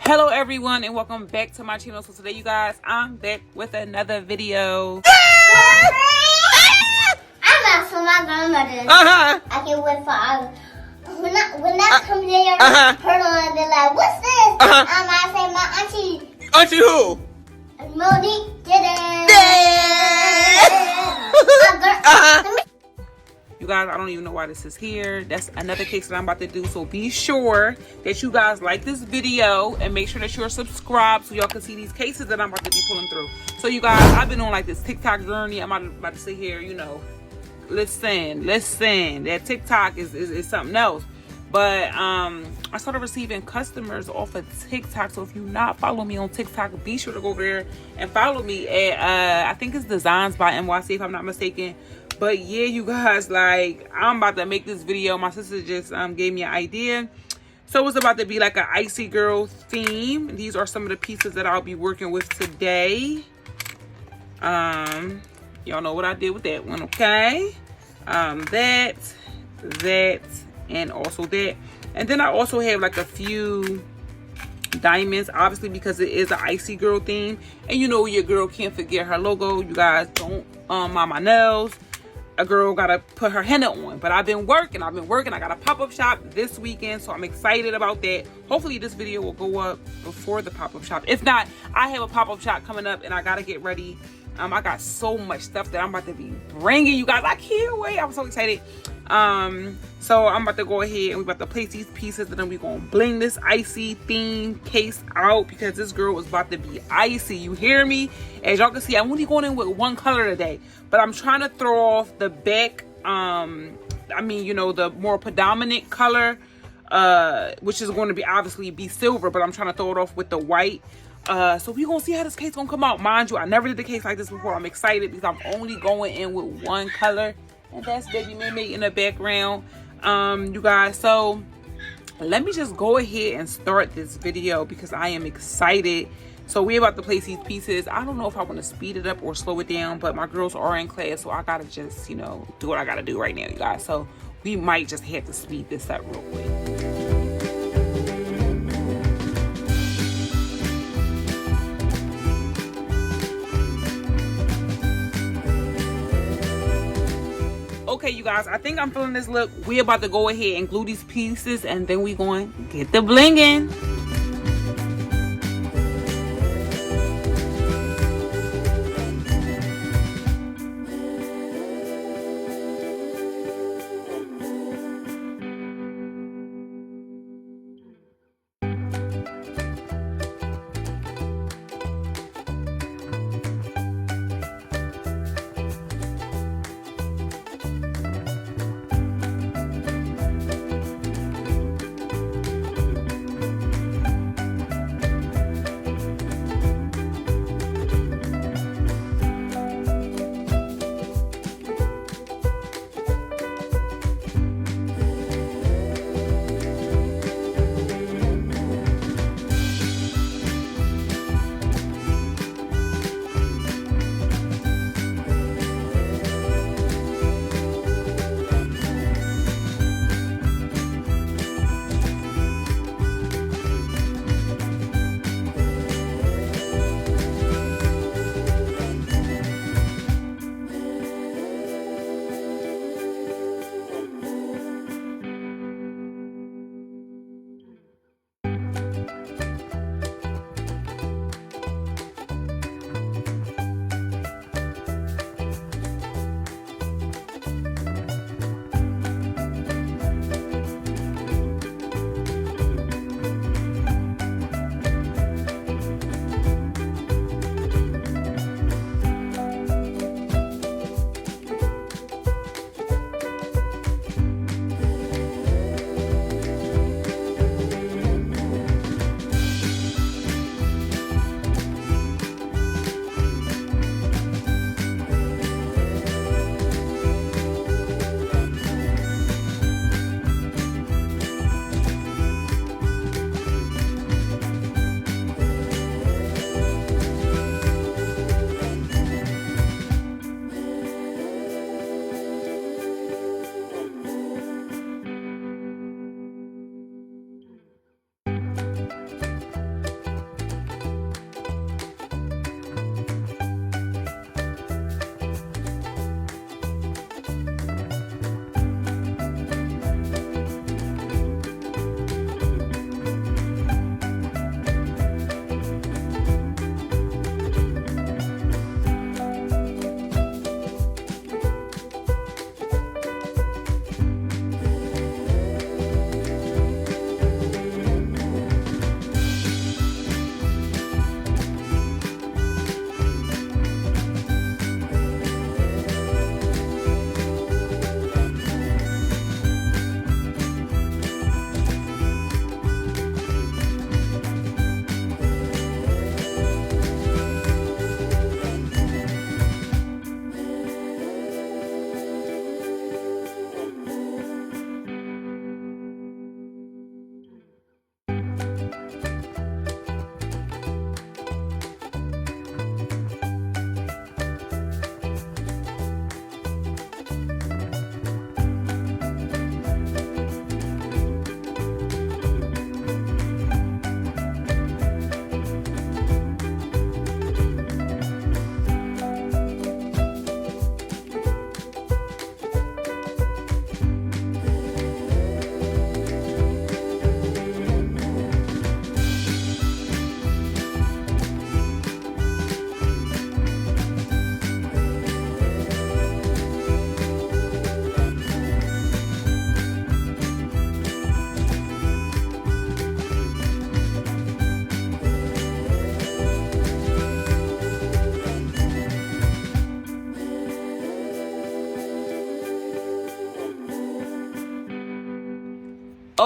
Hello everyone and welcome back to my channel. So today you guys, I'm back with another video. I'm out for my grandmother. I can wait for our when that comes in, her on be like, what's this? I say my auntie. Auntie who? Monique did it. You guys, I don't even know why this is here. That's another case that I'm about to do. So be sure that you guys like this video and make sure that you're subscribed so y'all can see these cases that I'm about to be pulling through. So you guys, I've been on like this TikTok journey. I'm about to sit here, you know, listen. That TikTok is something else. But I started receiving customers off of TikTok. So if you're not following me on TikTok, be sure to go over there and follow me at I think it's Designsbymyc if I'm not mistaken. But yeah, you guys, like, I'm about to make this video. My sister just gave me an idea. So it's about to be like an icy girl theme. These are some of the pieces that I'll be working with today. Y'all know what I did with that one, okay? That, and also that. And then I also have like a few diamonds, obviously, because it is an icy girl theme. And you know your girl can't forget her logo. You guys, don't mind my nails. A girl gotta put her henna on, but I've been working. I got a pop-up shop this weekend, so I'm excited about that. Hopefully this video will go up before the pop-up shop. If not, I have a pop-up shop coming up and I gotta get ready. I got so much stuff that I'm about to be bringing you guys. I can't wait. I'm so excited. So I'm about to go ahead and we're about to place these pieces and then we're gonna bling this icy theme case out because this girl was about to be icy. You hear me? As y'all can see, I'm only going in with one color today, but I'm trying to throw off the back, I mean, you know, the more predominant color, which is going to be obviously be silver, but I'm trying to throw it off with the white. So we're gonna see how this case gonna come out. Mind you, I never did a case like this before. I'm excited because I'm only going in with one color, and that's Baby Mimi in the background. You guys, so let me just go ahead and start this video because I am excited. So we're about to place these pieces. I don't know if I want to speed it up or slow it down, but my girls are in class, so I gotta just, you know, do what I gotta do right now, you guys. So we might just have to speed this up real quick. Okay, you guys, I think I'm feeling this look. We're about to go ahead and glue these pieces and then we're going to get the blinging.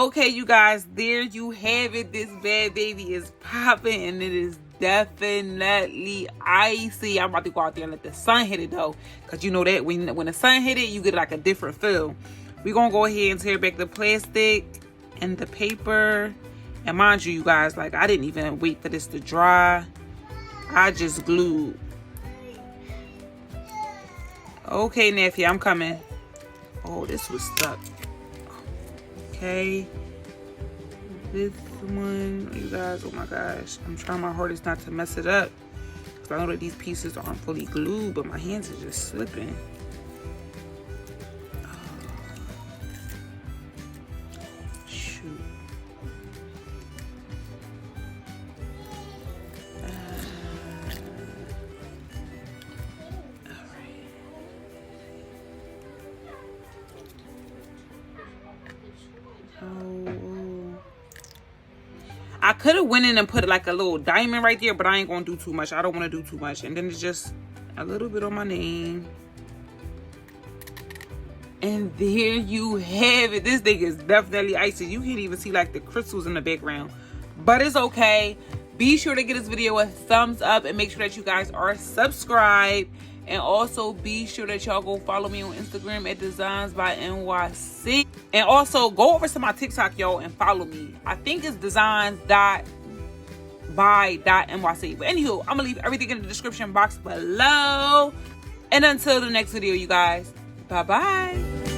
Okay, you guys, there you have it. This bad baby is popping, and it is definitely icy. I'm about to go out there and let the sun hit it though, because you know that when the sun hit it, you get like a different feel. We're gonna go ahead and tear back the plastic and the paper. And mind you, you guys, like, I didn't even wait for this to dry. I just glued. Okay, nephew, I'm coming. Oh, this was stuck. Okay. This one, you guys, oh my gosh. I'm trying my hardest not to mess it up, because I know that these pieces aren't fully glued, but my hands are just slipping. I could have went in and put like a little diamond right there, but I ain't gonna do too much. I don't want to do too much. And then it's just a little bit on my name. And there you have it. This thing is definitely icy. You can't even see like the crystals in the background, but it's okay. Be sure to give this video a thumbs up and make sure that you guys are subscribed. And also be sure that y'all go follow me on Instagram at Designsbymyc. And also go over to my TikTok, y'all, and follow me. I think it's designs.by.nyc. But anywho, I'm gonna leave everything in the description box below. And until the next video, you guys, bye bye.